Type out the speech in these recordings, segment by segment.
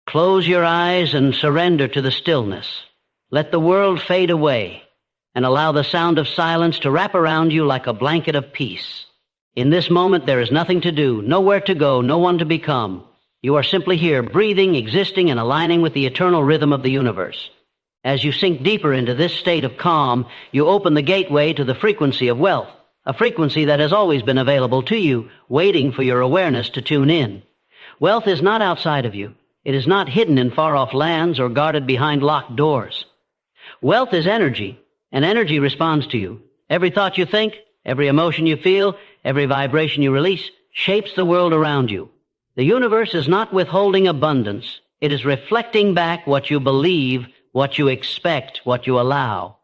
Close your eyes and surrender to the stillness. Let the world fade away and allow the sound of silence to wrap around you like a blanket of peace. In this moment, there is nothing to do, nowhere to go, no one to become. You are simply here, breathing, existing, and aligning with the eternal rhythm of the universe. As you sink deeper into this state of calm, you open the gateway to the frequency of wealth, a frequency that has always been available to you, waiting for your awareness to tune in. Wealth is not outside of you. It is not hidden in far-off lands or guarded behind locked doors. Wealth is energy, and energy responds to you. Every thought you think, every emotion you feel, every vibration you release shapes the world around you. The universe is not withholding abundance. It is reflecting back what you believe, what you expect, what you allow.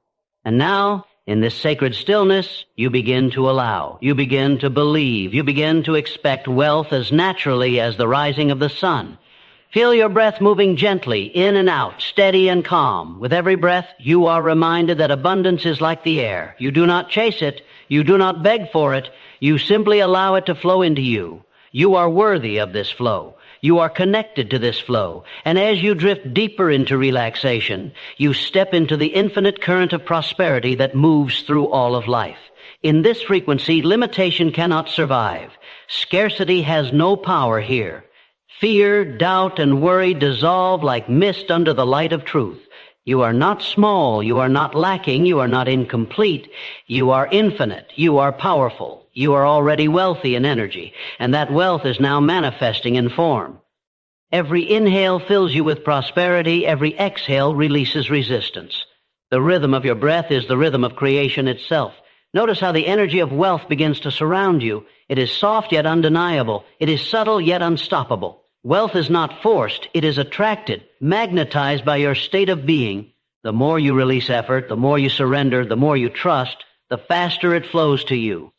And now, in this sacred stillness, you begin to allow, you begin to believe, you begin to expect wealth as naturally as the rising of the sun. Feel your breath moving gently in and out, steady and calm. With every breath, you are reminded that abundance is like the air. You do not chase it. You do not beg for it. You simply allow it to flow into you. You are worthy of this flow. You are connected to this flow. And as you drift deeper into relaxation, you step into the infinite current of prosperity that moves through all of life. In this frequency, limitation cannot survive. Scarcity has no power here. Fear, doubt, and worry dissolve like mist under the light of truth. You are not small, you are not lacking, you are not incomplete. You are infinite, you are powerful, you are already wealthy in energy, and that wealth is now manifesting in form. Every inhale fills you with prosperity, every exhale releases resistance. The rhythm of your breath is the rhythm of creation itself. Notice how the energy of wealth begins to surround you. It is soft yet undeniable. It is subtle yet unstoppable. Wealth is not forced, it is attracted, magnetized by your state of being. The more you release effort, the more you surrender, the more you trust, the faster it flows to you.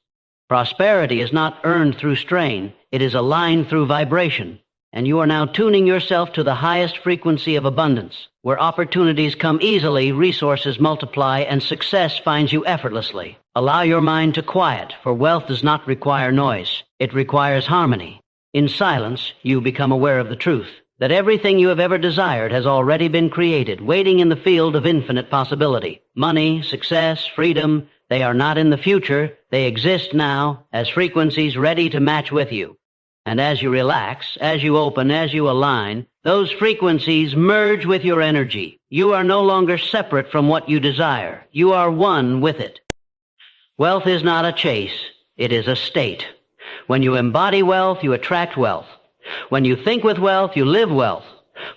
Prosperity is not earned through strain, it is aligned through vibration. And you are now tuning yourself to the highest frequency of abundance, where opportunities come easily, resources multiply, and success finds you effortlessly. Allow your mind to quiet, for wealth does not require noise, it requires harmony. In silence, you become aware of the truth, that everything you have ever desired has already been created, waiting in the field of infinite possibility. Money, success, freedom, they are not in the future, they exist now as frequencies ready to match with you. And as you relax, as you open, as you align, those frequencies merge with your energy. You are no longer separate from what you desire. You are one with it. Wealth is not a chase, it is a state. When you embody wealth, you attract wealth. When you think with wealth, you live wealth.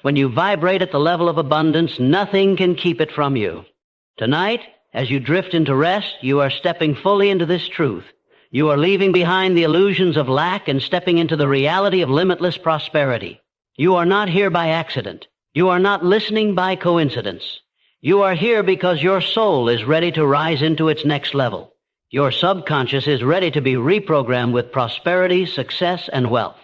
When you vibrate at the level of abundance, nothing can keep it from you. Tonight, as you drift into rest, you are stepping fully into this truth. You are leaving behind the illusions of lack and stepping into the reality of limitless prosperity. You are not here by accident. You are not listening by coincidence. You are here because your soul is ready to rise into its next level. Your subconscious is ready to be reprogrammed with prosperity, success, and wealth.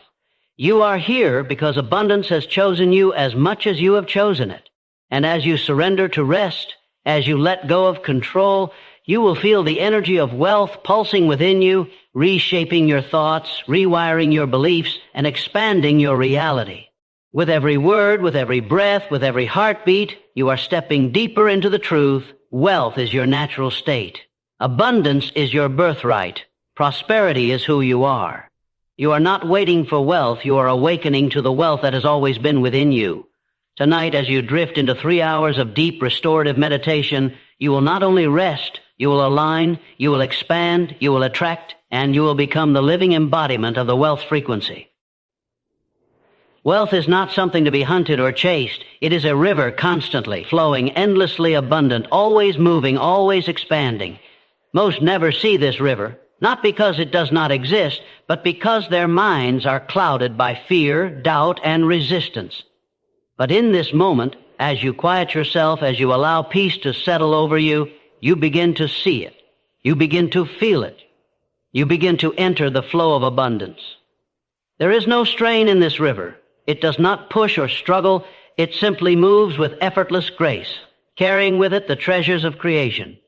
You are here because abundance has chosen you as much as you have chosen it. And as you surrender to rest, as you let go of control, you will feel the energy of wealth pulsing within you, reshaping your thoughts, rewiring your beliefs, and expanding your reality. With every word, with every breath, with every heartbeat, you are stepping deeper into the truth. Wealth is your natural state. Abundance is your birthright. Prosperity is who you are. You are not waiting for wealth. You are awakening to the wealth that has always been within you. Tonight, as you drift into 3 hours of deep restorative meditation, you will not only rest, you will align, you will expand, you will attract, and you will become the living embodiment of the wealth frequency. Wealth is not something to be hunted or chased. It is a river constantly flowing, endlessly abundant, always moving, always expanding. Most never see this river, not because it does not exist, but because their minds are clouded by fear, doubt, and resistance. But in this moment, as you quiet yourself, as you allow peace to settle over you, you begin to see it. You begin to feel it. You begin to enter the flow of abundance. There is no strain in this river. It does not push or struggle. It simply moves with effortless grace, carrying with it the treasures of creation.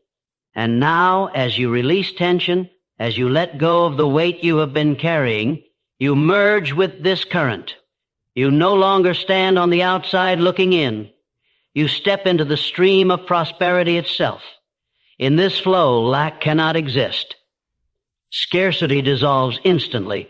And now, as you release tension, as you let go of the weight you have been carrying, you merge with this current. You no longer stand on the outside looking in. You step into the stream of prosperity itself. In this flow, lack cannot exist. Scarcity dissolves instantly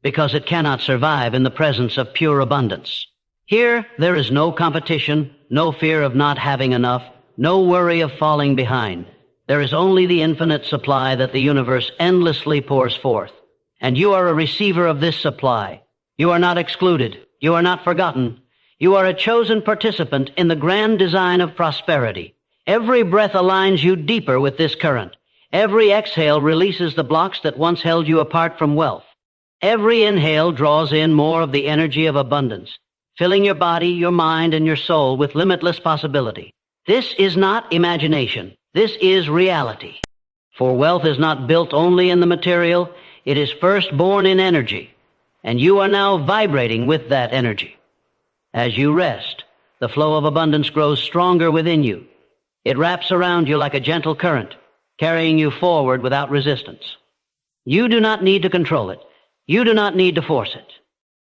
because it cannot survive in the presence of pure abundance. Here, there is no competition, no fear of not having enough, no worry of falling behind. There is only the infinite supply that the universe endlessly pours forth. And you are a receiver of this supply. You are not excluded. You are not forgotten. You are a chosen participant in the grand design of prosperity. Every breath aligns you deeper with this current. Every exhale releases the blocks that once held you apart from wealth. Every inhale draws in more of the energy of abundance, filling your body, your mind, and your soul with limitless possibility. This is not imagination. This is reality. For wealth is not built only in the material. It is first born in energy, and you are now vibrating with that energy. As you rest, the flow of abundance grows stronger within you. It wraps around you like a gentle current, carrying you forward without resistance. You do not need to control it. You do not need to force it.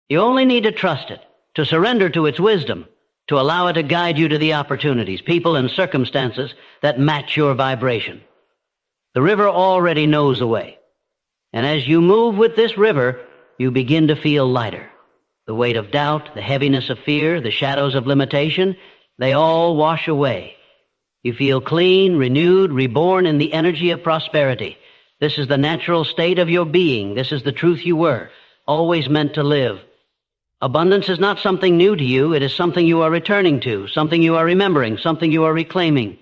You only need to trust it, to surrender to its wisdom, to allow it to guide you to the opportunities, people, and circumstances that match your vibration. The river already knows the way. And as you move with this river, you begin to feel lighter. The weight of doubt, the heaviness of fear, the shadows of limitation, they all wash away. You feel clean, renewed, reborn in the energy of prosperity. This is the natural state of your being. This is the truth you were, always meant to live. Abundance is not something new to you. It is something you are returning to, something you are remembering, something you are reclaiming.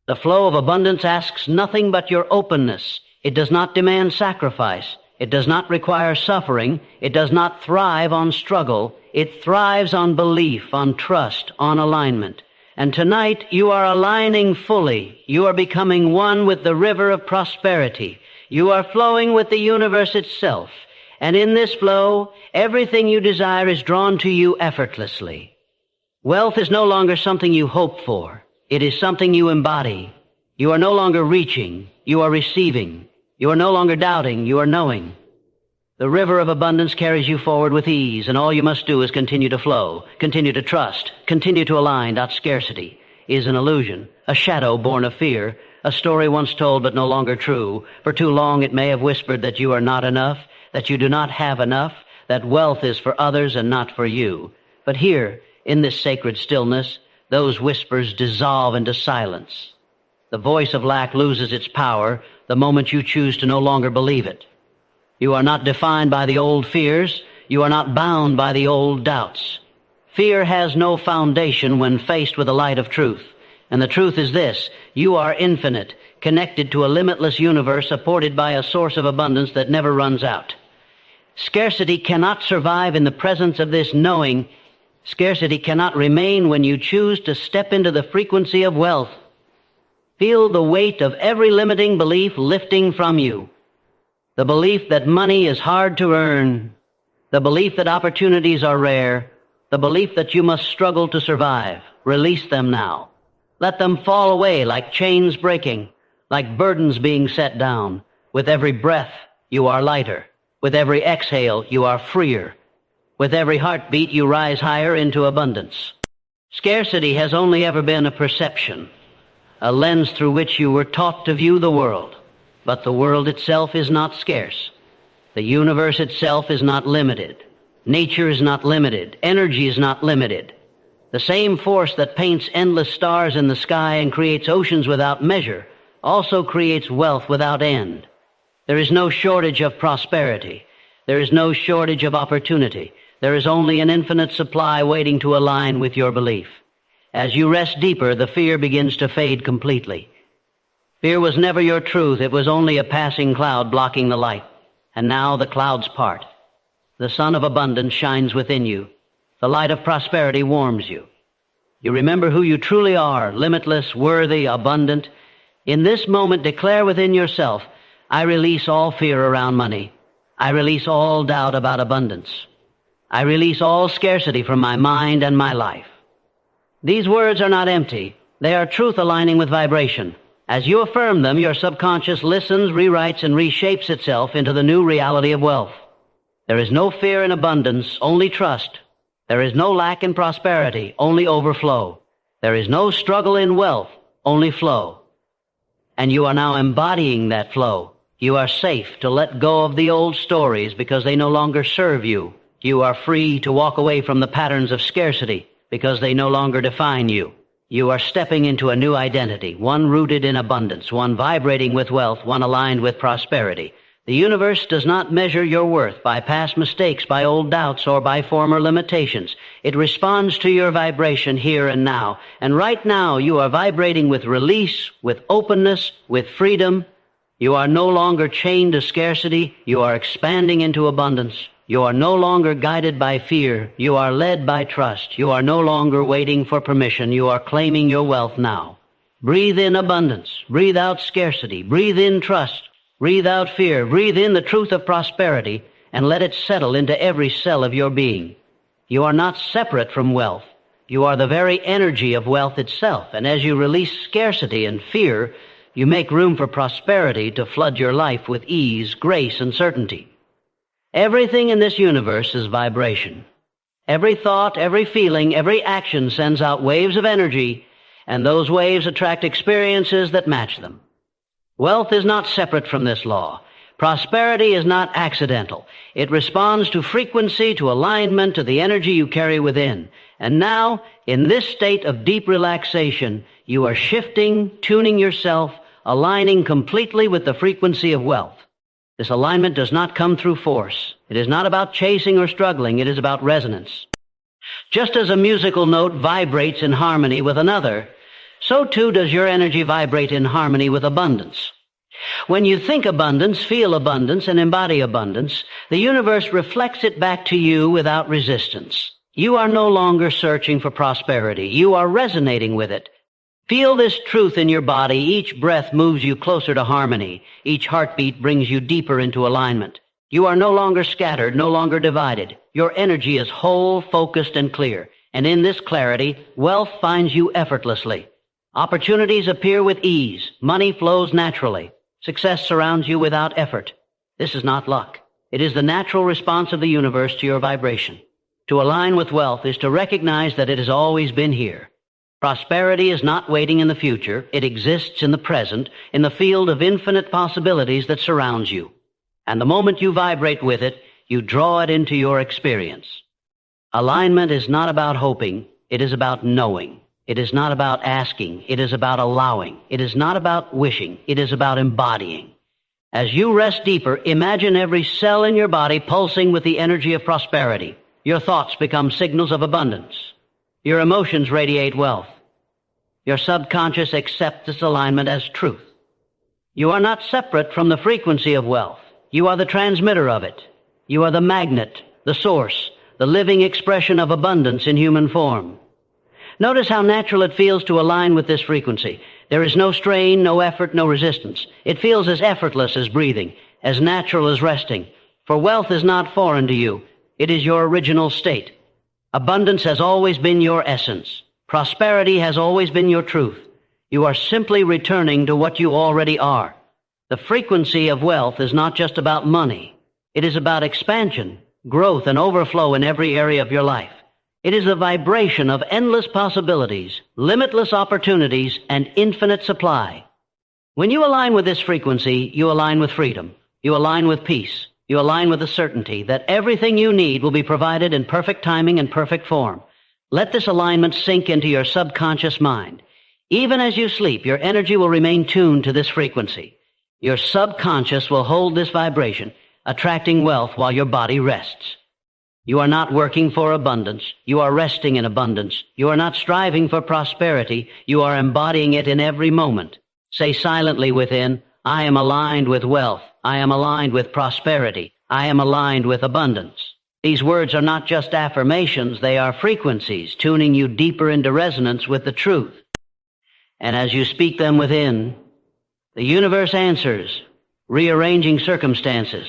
The flow of abundance asks nothing but your openness. It does not demand sacrifice. It does not require suffering. It does not thrive on struggle. It thrives on belief, on trust, on alignment. And tonight you are aligning fully. You are becoming one with the river of prosperity. You are flowing with the universe itself. And in this flow, everything you desire is drawn to you effortlessly. Wealth is no longer something you hope for. It is something you embody. You are no longer reaching. You are receiving. You are no longer doubting. You are knowing. The river of abundance carries you forward with ease, and all you must do is continue to flow, continue to trust, continue to align. That scarcity is an illusion, a shadow born of fear, a story once told but no longer true. For too long it may have whispered that you are not enough, that you do not have enough, that wealth is for others and not for you. But here, in this sacred stillness, those whispers dissolve into silence. The voice of lack loses its power the moment you choose to no longer believe it. You are not defined by the old fears. You are not bound by the old doubts. Fear has no foundation when faced with the light of truth. And the truth is this: you are infinite, connected to a limitless universe, supported by a source of abundance that never runs out. Scarcity cannot survive in the presence of this knowing. Scarcity cannot remain when you choose to step into the frequency of wealth. Feel the weight of every limiting belief lifting from you. The belief that money is hard to earn. The belief that opportunities are rare. The belief that you must struggle to survive. Release them now. Let them fall away like chains breaking, like burdens being set down. With every breath, you are lighter. With every exhale, you are freer. With every heartbeat, you rise higher into abundance. Scarcity has only ever been a perception, a lens through which you were taught to view the world. But the world itself is not scarce. The universe itself is not limited. Nature is not limited. Energy is not limited. The same force that paints endless stars in the sky and creates oceans without measure also creates wealth without end. There is no shortage of prosperity. There is no shortage of opportunity. There is only an infinite supply waiting to align with your belief. As you rest deeper, the fear begins to fade completely. Fear was never your truth. It was only a passing cloud blocking the light. And now the clouds part. The sun of abundance shines within you. The light of prosperity warms you. You remember who you truly are, limitless, worthy, abundant. In this moment, declare within yourself, I release all fear around money. I release all doubt about abundance. I release all scarcity from my mind and my life. These words are not empty. They are truth aligning with vibration. As you affirm them, your subconscious listens, rewrites, and reshapes itself into the new reality of wealth. There is no fear in abundance, only trust. There is no lack in prosperity, only overflow. There is no struggle in wealth, only flow. And you are now embodying that flow. You are safe to let go of the old stories because they no longer serve you. You are free to walk away from the patterns of scarcity because they no longer define you. You are stepping into a new identity, one rooted in abundance, one vibrating with wealth, one aligned with prosperity. The universe does not measure your worth by past mistakes, by old doubts, or by former limitations. It responds to your vibration here and now. And right now you are vibrating with release, with openness, with freedom. You are no longer chained to scarcity. You are expanding into abundance. You are no longer guided by fear. You are led by trust. You are no longer waiting for permission. You are claiming your wealth now. Breathe in abundance. Breathe out scarcity. Breathe in trust. Breathe out fear. Breathe in the truth of prosperity and let it settle into every cell of your being. You are not separate from wealth. You are the very energy of wealth itself. And as you release scarcity and fear, you make room for prosperity to flood your life with ease, grace, and certainty. Everything in this universe is vibration. Every thought, every feeling, every action sends out waves of energy, and those waves attract experiences that match them. Wealth is not separate from this law. Prosperity is not accidental. It responds to frequency, to alignment, to the energy you carry within. And now, in this state of deep relaxation, you are shifting, tuning yourself, aligning completely with the frequency of wealth. This alignment does not come through force. It is not about chasing or struggling. It is about resonance. Just as a musical note vibrates in harmony with another, so too does your energy vibrate in harmony with abundance. When you think abundance, feel abundance, and embody abundance, the universe reflects it back to you without resistance. You are no longer searching for prosperity. You are resonating with it. Feel this truth in your body. Each breath moves you closer to harmony. Each heartbeat brings you deeper into alignment. You are no longer scattered, no longer divided. Your energy is whole, focused, and clear. And in this clarity, wealth finds you effortlessly. Opportunities appear with ease. Money flows naturally. Success surrounds you without effort. This is not luck. It is the natural response of the universe to your vibration. To align with wealth is to recognize that it has always been here. Prosperity is not waiting in the future. It exists in the present, in the field of infinite possibilities that surrounds you. And the moment you vibrate with it, you draw it into your experience. Alignment is not about hoping. It is about knowing. It is not about asking. It is about allowing. It is not about wishing. It is about embodying. As you rest deeper, imagine every cell in your body pulsing with the energy of prosperity. Your thoughts become signals of abundance. Your emotions radiate wealth. Your subconscious accepts this alignment as truth. You are not separate from the frequency of wealth. You are the transmitter of it. You are the magnet, the source, the living expression of abundance in human form. Notice how natural it feels to align with this frequency. There is no strain, no effort, no resistance. It feels as effortless as breathing, as natural as resting. For wealth is not foreign to you. It is your original state. Abundance has always been your essence. Prosperity has always been your truth. You are simply returning to what you already are. The frequency of wealth is not just about money. It is about expansion, growth, and overflow in every area of your life. It is the vibration of endless possibilities, limitless opportunities, and infinite supply. When you align with this frequency, you align with freedom. You align with peace. You align with the certainty that everything you need will be provided in perfect timing and perfect form. Let this alignment sink into your subconscious mind. Even as you sleep, your energy will remain tuned to this frequency. Your subconscious will hold this vibration, attracting wealth while your body rests. You are not working for abundance. You are resting in abundance. You are not striving for prosperity. You are embodying it in every moment. Say silently within, I am aligned with wealth. I am aligned with prosperity. I am aligned with abundance. These words are not just affirmations. They are frequencies, tuning you deeper into resonance with the truth. And as you speak them within, the universe answers, rearranging circumstances,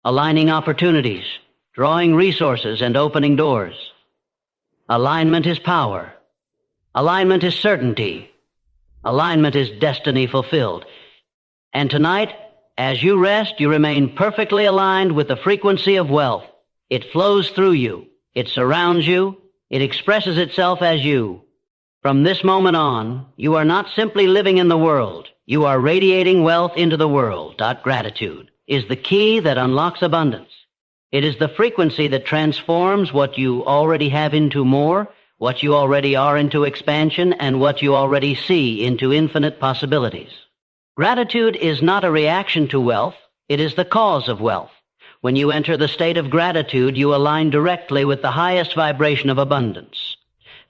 aligning opportunities, drawing resources, and opening doors. Alignment is power. Alignment is certainty. Alignment is destiny fulfilled. And tonight, as you rest, you remain perfectly aligned with the frequency of wealth. It flows through you. It surrounds you. It expresses itself as you. From this moment on, you are not simply living in the world. You are radiating wealth into the world. Gratitude is the key that unlocks abundance. It is the frequency that transforms what you already have into more, what you already are into expansion, and what you already see into infinite possibilities. Gratitude is not a reaction to wealth. It is the cause of wealth. When you enter the state of gratitude, you align directly with the highest vibration of abundance.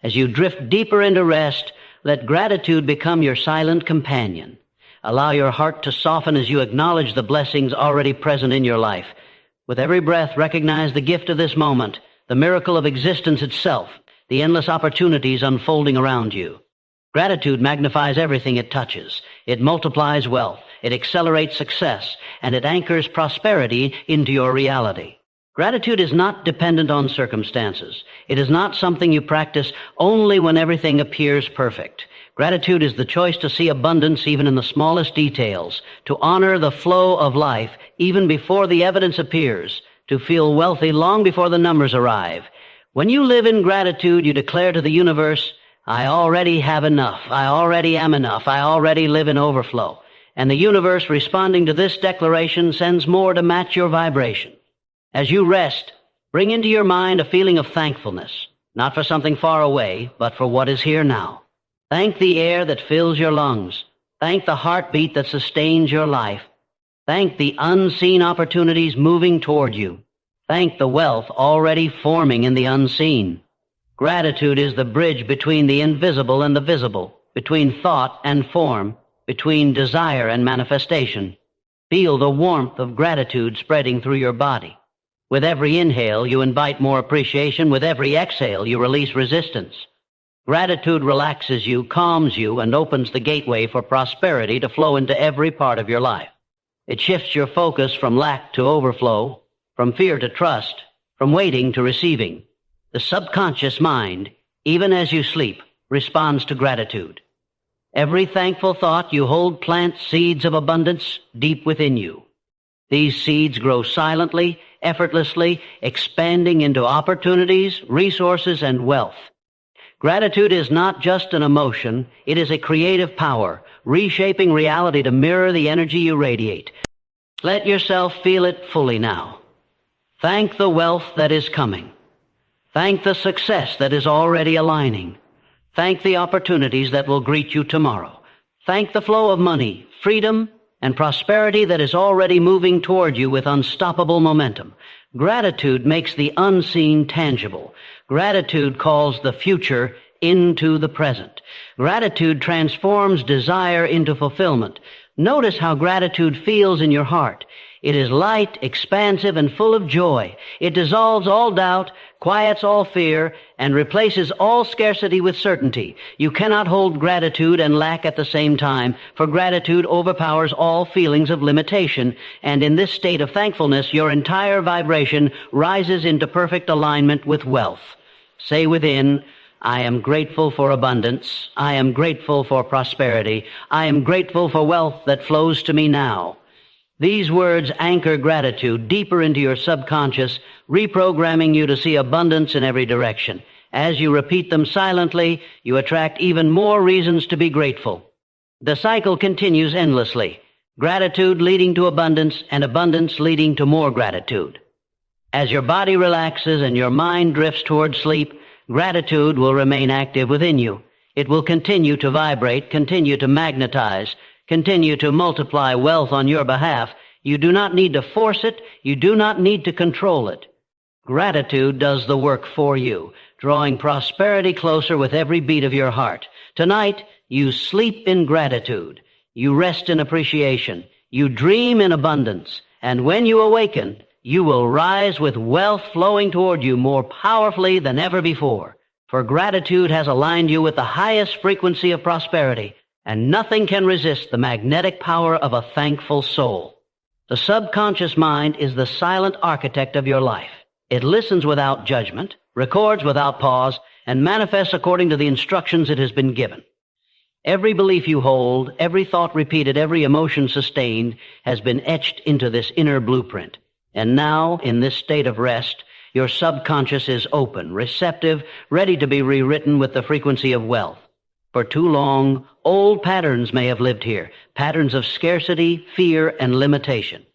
As you drift deeper into rest, let gratitude become your silent companion. Allow your heart to soften as you acknowledge the blessings already present in your life. With every breath, recognize the gift of this moment, the miracle of existence itself, the endless opportunities unfolding around you. Gratitude magnifies everything it touches. It multiplies wealth. It accelerates success, and it anchors prosperity into your reality. Gratitude is not dependent on circumstances. It is not something you practice only when everything appears perfect. Gratitude is the choice to see abundance even in the smallest details, to honor the flow of life even before the evidence appears, to feel wealthy long before the numbers arrive. When you live in gratitude, you declare to the universe, I already have enough. I already am enough. I already live in overflow. And the universe, responding to this declaration, sends more to match your vibration. As you rest, bring into your mind a feeling of thankfulness, not for something far away, but for what is here now. Thank the air that fills your lungs. Thank the heartbeat that sustains your life. Thank the unseen opportunities moving toward you. Thank the wealth already forming in the unseen. Gratitude is the bridge between the invisible and the visible, between thought and form, between desire and manifestation. Feel the warmth of gratitude spreading through your body. With every inhale, you invite more appreciation. With every exhale, you release resistance. Gratitude relaxes you, calms you, and opens the gateway for prosperity to flow into every part of your life. It shifts your focus from lack to overflow, from fear to trust, from waiting to receiving. The subconscious mind, even as you sleep, responds to gratitude. Every thankful thought you hold plants seeds of abundance deep within you. These seeds grow silently, effortlessly, expanding into opportunities, resources, and wealth. Gratitude is not just an emotion, it is a creative power, reshaping reality to mirror the energy you radiate. Let yourself feel it fully now. Thank the wealth that is coming. Thank the success that is already aligning. Thank the opportunities that will greet you tomorrow. Thank the flow of money, freedom, and prosperity that is already moving toward you with unstoppable momentum. Gratitude makes the unseen tangible. Gratitude calls the future into the present. Gratitude transforms desire into fulfillment. Notice how gratitude feels in your heart. It is light, expansive, and full of joy. It dissolves all doubt, quiets all fear, and replaces all scarcity with certainty. You cannot hold gratitude and lack at the same time, for gratitude overpowers all feelings of limitation, and in this state of thankfulness, your entire vibration rises into perfect alignment with wealth. Say within, I am grateful for abundance. I am grateful for prosperity. I am grateful for wealth that flows to me now. These words anchor gratitude deeper into your subconscious, reprogramming you to see abundance in every direction. As you repeat them silently, you attract even more reasons to be grateful. The cycle continues endlessly, gratitude leading to abundance and abundance leading to more gratitude. As your body relaxes and your mind drifts toward sleep, gratitude will remain active within you. It will continue to vibrate, continue to magnetize, continue to multiply wealth on your behalf. You do not need to force it. You do not need to control it. Gratitude does the work for you, drawing prosperity closer with every beat of your heart. Tonight, you sleep in gratitude. You rest in appreciation. You dream in abundance. And when you awaken, you will rise with wealth flowing toward you more powerfully than ever before. For gratitude has aligned you with the highest frequency of prosperity, and nothing can resist the magnetic power of a thankful soul. The subconscious mind is the silent architect of your life. It listens without judgment, records without pause, and manifests according to the instructions it has been given. Every belief you hold, every thought repeated, every emotion sustained has been etched into this inner blueprint. And now, in this state of rest, Your subconscious is open, receptive, ready to be rewritten with the frequency of wealth. For too long, old patterns may have lived here, patterns of scarcity, fear, and limitation.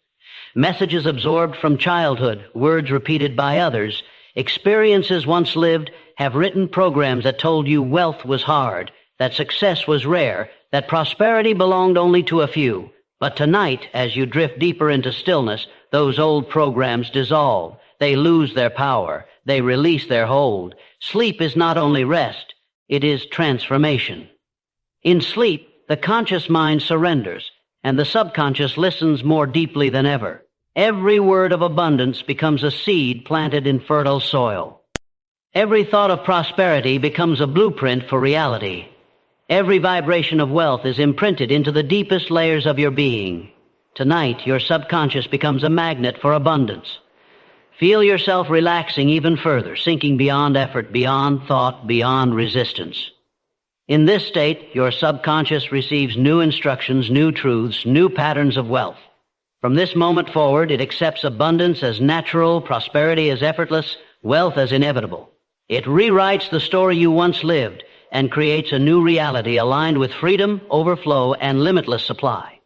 Messages absorbed from childhood, words repeated by others, experiences once lived have written programs that told you wealth was hard, that success was rare, that prosperity belonged only to a few. But tonight, as you drift deeper into stillness, those old programs dissolve. They lose their power. They release their hold. Sleep is not only rest, it is transformation. In sleep, the conscious mind surrenders, and the subconscious listens more deeply than ever. Every word of abundance becomes a seed planted in fertile soil. Every thought of prosperity becomes a blueprint for reality. Every vibration of wealth is imprinted into the deepest layers of your being. Tonight, your subconscious becomes a magnet for abundance. Feel yourself relaxing even further, sinking beyond effort, beyond thought, beyond resistance. In this state, your subconscious receives new instructions, new truths, new patterns of wealth. From this moment forward, it accepts abundance as natural, prosperity as effortless, wealth as inevitable. It rewrites the story you once lived and creates a new reality aligned with freedom, overflow, and limitless supply.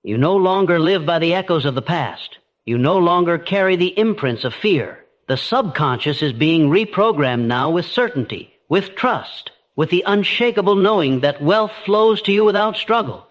You no longer live by the echoes of the past. You no longer carry the imprints of fear. The subconscious is being reprogrammed now with certainty, with trust, with the unshakable knowing that wealth flows to you without struggle.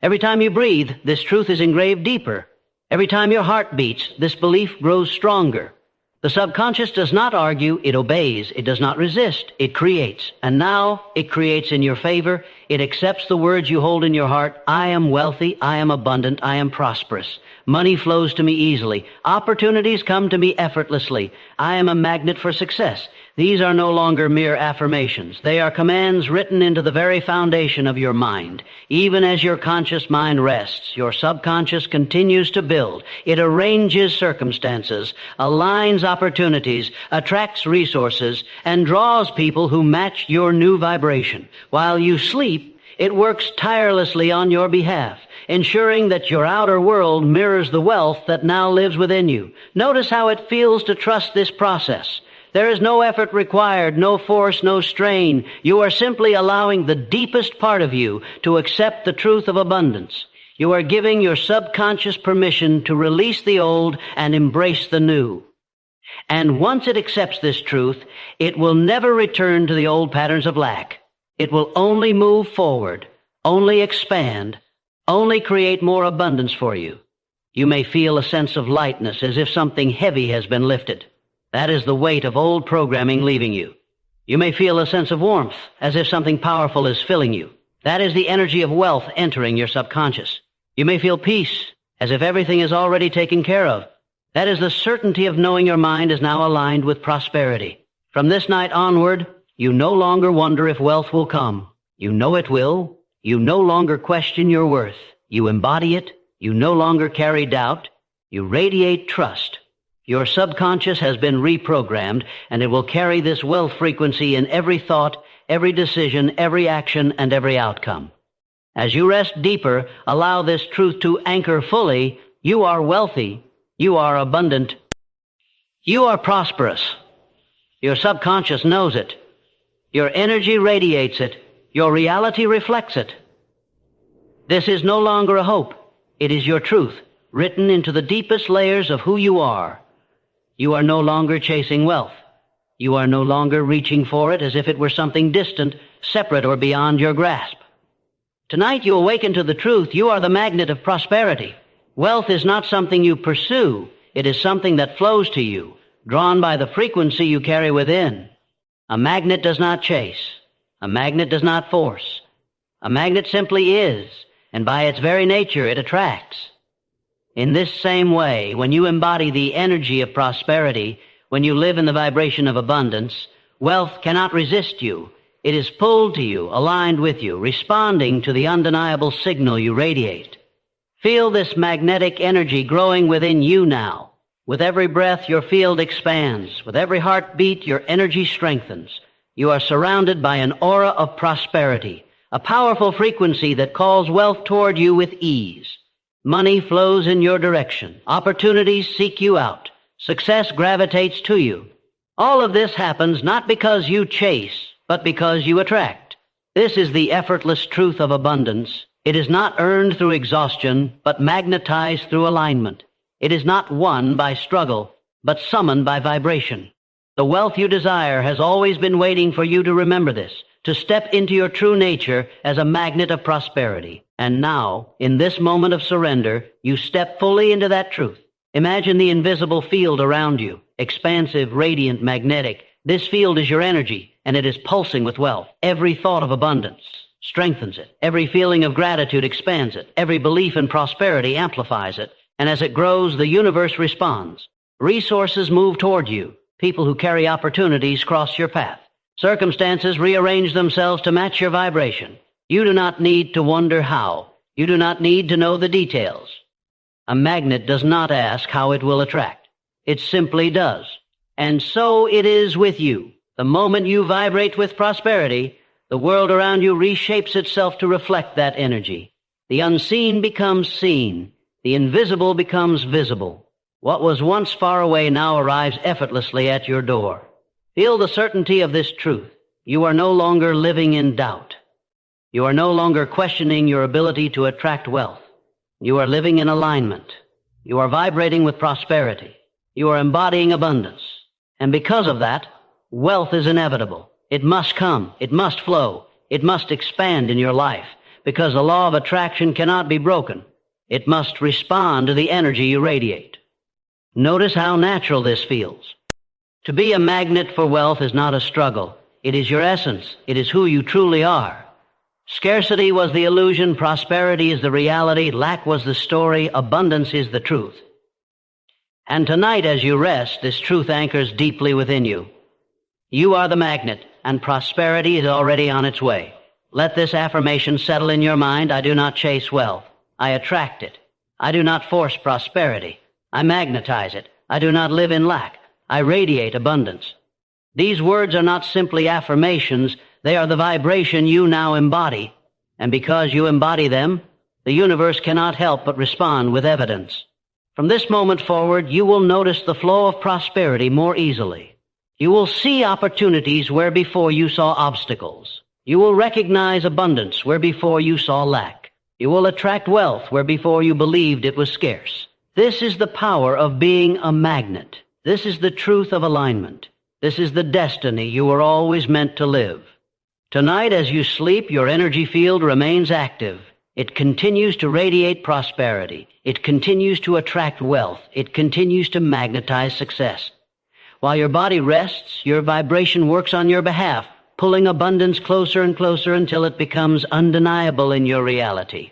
Every time you breathe, this truth is engraved deeper. Every time your heart beats, this belief grows stronger. The subconscious does not argue, it obeys. It does not resist, it creates. And now it creates in your favor. It accepts the words you hold in your heart. I am wealthy, I am abundant, I am prosperous. Money flows to me easily. Opportunities come to me effortlessly. I am a magnet for success. These are no longer mere affirmations. They are commands written into the very foundation of your mind. Even as your conscious mind rests, your subconscious continues to build. It arranges circumstances, aligns opportunities, attracts resources, and draws people who match your new vibration. While you sleep, it works tirelessly on your behalf, ensuring that your outer world mirrors the wealth that now lives within you. Notice how it feels to trust this process. There is no effort required, no force, no strain. You are simply allowing the deepest part of you to accept the truth of abundance. You are giving your subconscious permission to release the old and embrace the new. And once it accepts this truth, it will never return to the old patterns of lack. It will only move forward, only expand, only create more abundance for you. You may feel a sense of lightness as if something heavy has been lifted. That is the weight of old programming leaving you. You may feel a sense of warmth, as if something powerful is filling you. That is the energy of wealth entering your subconscious. You may feel peace, as if everything is already taken care of. That is the certainty of knowing your mind is now aligned with prosperity. From this night onward, you no longer wonder if wealth will come. You know it will. You no longer question your worth. You embody it. You no longer carry doubt. You radiate trust. Your subconscious has been reprogrammed, and it will carry this wealth frequency in every thought, every decision, every action, and every outcome. As you rest deeper, allow this truth to anchor fully. You are wealthy. You are abundant. You are prosperous. Your subconscious knows it. Your energy radiates it. Your reality reflects it. This is no longer a hope. It is your truth, written into the deepest layers of who you are. You are no longer chasing wealth. You are no longer reaching for it as if it were something distant, separate, or beyond your grasp. Tonight you awaken to the truth. You are the magnet of prosperity. Wealth is not something you pursue. It is something that flows to you, drawn by the frequency you carry within. A magnet does not chase. A magnet does not force. A magnet simply is, and by its very nature it attracts. In this same way, when you embody the energy of prosperity, when you live in the vibration of abundance, wealth cannot resist you. It is pulled to you, aligned with you, responding to the undeniable signal you radiate. Feel this magnetic energy growing within you now. With every breath, your field expands. With every heartbeat, your energy strengthens. You are surrounded by an aura of prosperity, a powerful frequency that calls wealth toward you with ease. Money flows in your direction. Opportunities seek you out. Success gravitates to you. All of this happens not because you chase, but because you attract. This is the effortless truth of abundance. It is not earned through exhaustion, but magnetized through alignment. It is not won by struggle, but summoned by vibration. The wealth you desire has always been waiting for you to remember this, to step into your true nature as a magnet of prosperity. And now, in this moment of surrender, you step fully into that truth. Imagine the invisible field around you, expansive, radiant, magnetic. This field is your energy, and it is pulsing with wealth. Every thought of abundance strengthens it. Every feeling of gratitude expands it. Every belief in prosperity amplifies it. And as it grows, the universe responds. Resources move toward you. People who carry opportunities cross your path. Circumstances rearrange themselves to match your vibration. You do not need to wonder how. You do not need to know the details. A magnet does not ask how it will attract. It simply does. And so it is with you. The moment you vibrate with prosperity, the world around you reshapes itself to reflect that energy. The unseen becomes seen. The invisible becomes visible. What was once far away now arrives effortlessly at your door. Feel the certainty of this truth. You are no longer living in doubt. You are no longer questioning your ability to attract wealth. You are living in alignment. You are vibrating with prosperity. You are embodying abundance. And because of that, wealth is inevitable. It must come. It must flow. It must expand in your life, because the law of attraction cannot be broken. It must respond to the energy you radiate. Notice how natural this feels. To be a magnet for wealth is not a struggle. It is your essence. It is who you truly are. Scarcity was the illusion, prosperity is the reality, lack was the story, abundance is the truth. And tonight as you rest, this truth anchors deeply within you. You are the magnet, and prosperity is already on its way. Let this affirmation settle in your mind. I do not chase wealth. I attract it. I do not force prosperity. I magnetize it. I do not live in lack. I radiate abundance. These words are not simply affirmations. They are the vibration you now embody. And because you embody them, the universe cannot help but respond with evidence. From this moment forward, you will notice the flow of prosperity more easily. You will see opportunities where before you saw obstacles. You will recognize abundance where before you saw lack. You will attract wealth where before you believed it was scarce. This is the power of being a magnet. This is the truth of alignment. This is the destiny you were always meant to live. Tonight, as you sleep, your energy field remains active. It continues to radiate prosperity. It continues to attract wealth. It continues to magnetize success. While your body rests, your vibration works on your behalf, pulling abundance closer and closer until it becomes undeniable in your reality.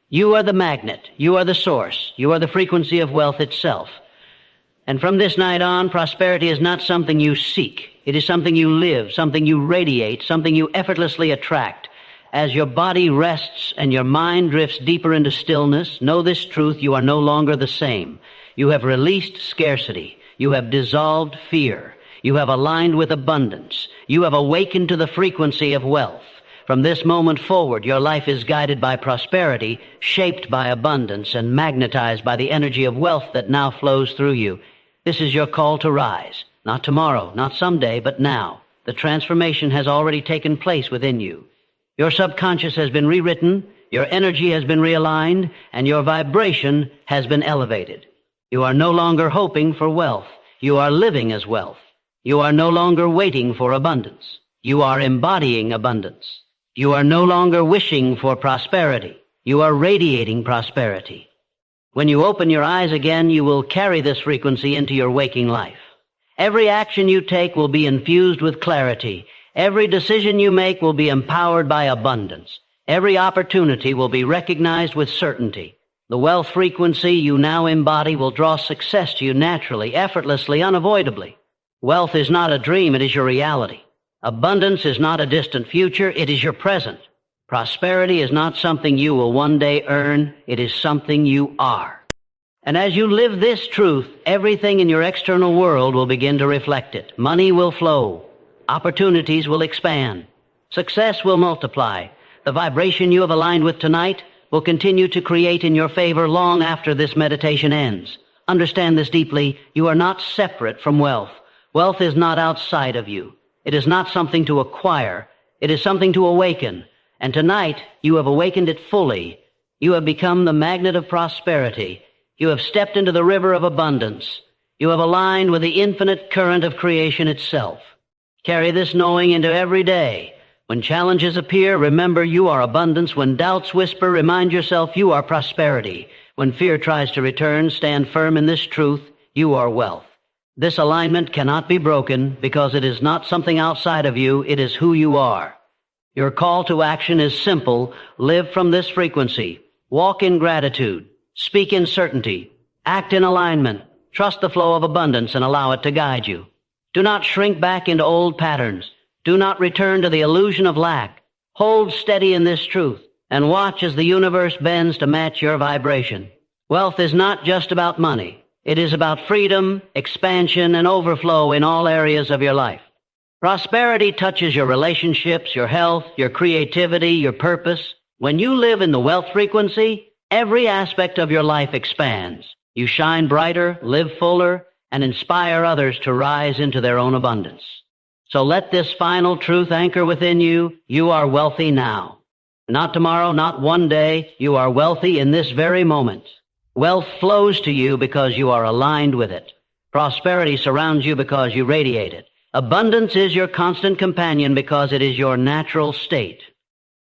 You are the magnet. You are the source. You are the frequency of wealth itself. And from this night on, prosperity is not something you seek. It is something you live, something you radiate, something you effortlessly attract. As your body rests and your mind drifts deeper into stillness, know this truth: you are no longer the same. You have released scarcity. You have dissolved fear. You have aligned with abundance. You have awakened to the frequency of wealth. From this moment forward, your life is guided by prosperity, shaped by abundance, and magnetized by the energy of wealth that now flows through you. This is your call to rise. Not tomorrow, not someday, but now. The transformation has already taken place within you. Your subconscious has been rewritten, your energy has been realigned, and your vibration has been elevated. You are no longer hoping for wealth. You are living as wealth. You are no longer waiting for abundance. You are embodying abundance. You are no longer wishing for prosperity. You are radiating prosperity. When you open your eyes again, you will carry this frequency into your waking life. Every action you take will be infused with clarity. Every decision you make will be empowered by abundance. Every opportunity will be recognized with certainty. The wealth frequency you now embody will draw success to you naturally, effortlessly, unavoidably. Wealth is not a dream, it is your reality. Abundance is not a distant future, it is your present. Prosperity is not something you will one day earn, it is something you are. And as you live this truth, everything in your external world will begin to reflect it. Money will flow. Opportunities will expand. Success will multiply. The vibration you have aligned with tonight will continue to create in your favor long after this meditation ends. Understand this deeply. You are not separate from wealth. Wealth is not outside of you. It is not something to acquire. It is something to awaken. And tonight, you have awakened it fully. You have become the magnet of prosperity. You have stepped into the river of abundance. You have aligned with the infinite current of creation itself. Carry this knowing into every day. When challenges appear, remember you are abundance. When doubts whisper, remind yourself you are prosperity. When fear tries to return, stand firm in this truth, you are wealth. This alignment cannot be broken because it is not something outside of you, it is who you are. Your call to action is simple. Live from this frequency. Walk in gratitude. Speak in certainty. Act in alignment. Trust the flow of abundance and allow it to guide you. Do not shrink back into old patterns. Do not return to the illusion of lack. Hold steady in this truth and watch as the universe bends to match your vibration. Wealth is not just about money. It is about freedom, expansion, and overflow in all areas of your life. Prosperity touches your relationships, your health, your creativity, your purpose. When you live in the wealth frequency, every aspect of your life expands. You shine brighter, live fuller, and inspire others to rise into their own abundance. So let this final truth anchor within you. You are wealthy now. Not tomorrow, not one day. You are wealthy in this very moment. Wealth flows to you because you are aligned with it. Prosperity surrounds you because you radiate it. Abundance is your constant companion because it is your natural state.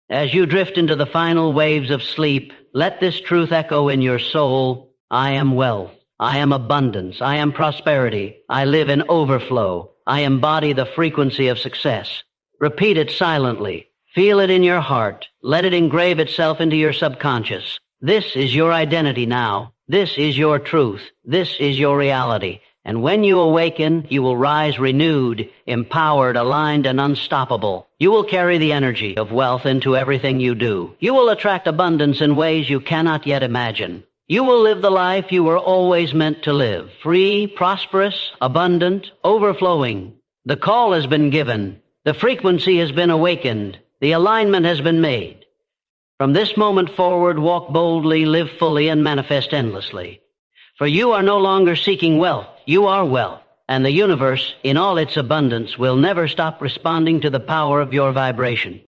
As you drift into the final waves of sleep, let this truth echo in your soul. I am wealth. I am abundance. I am prosperity. I live in overflow. I embody the frequency of success. Repeat it silently. Feel it in your heart. Let it engrave itself into your subconscious. This is your identity now. This is your truth. This is your reality. And when you awaken, you will rise renewed, empowered, aligned, and unstoppable. You will carry the energy of wealth into everything you do. You will attract abundance in ways you cannot yet imagine. You will live the life you were always meant to live, free, prosperous, abundant, overflowing. The call has been given. The frequency has been awakened. The alignment has been made. From this moment forward, walk boldly, live fully, and manifest endlessly. For you are no longer seeking wealth. You are wealth. And the universe, in all its abundance, will never stop responding to the power of your vibration.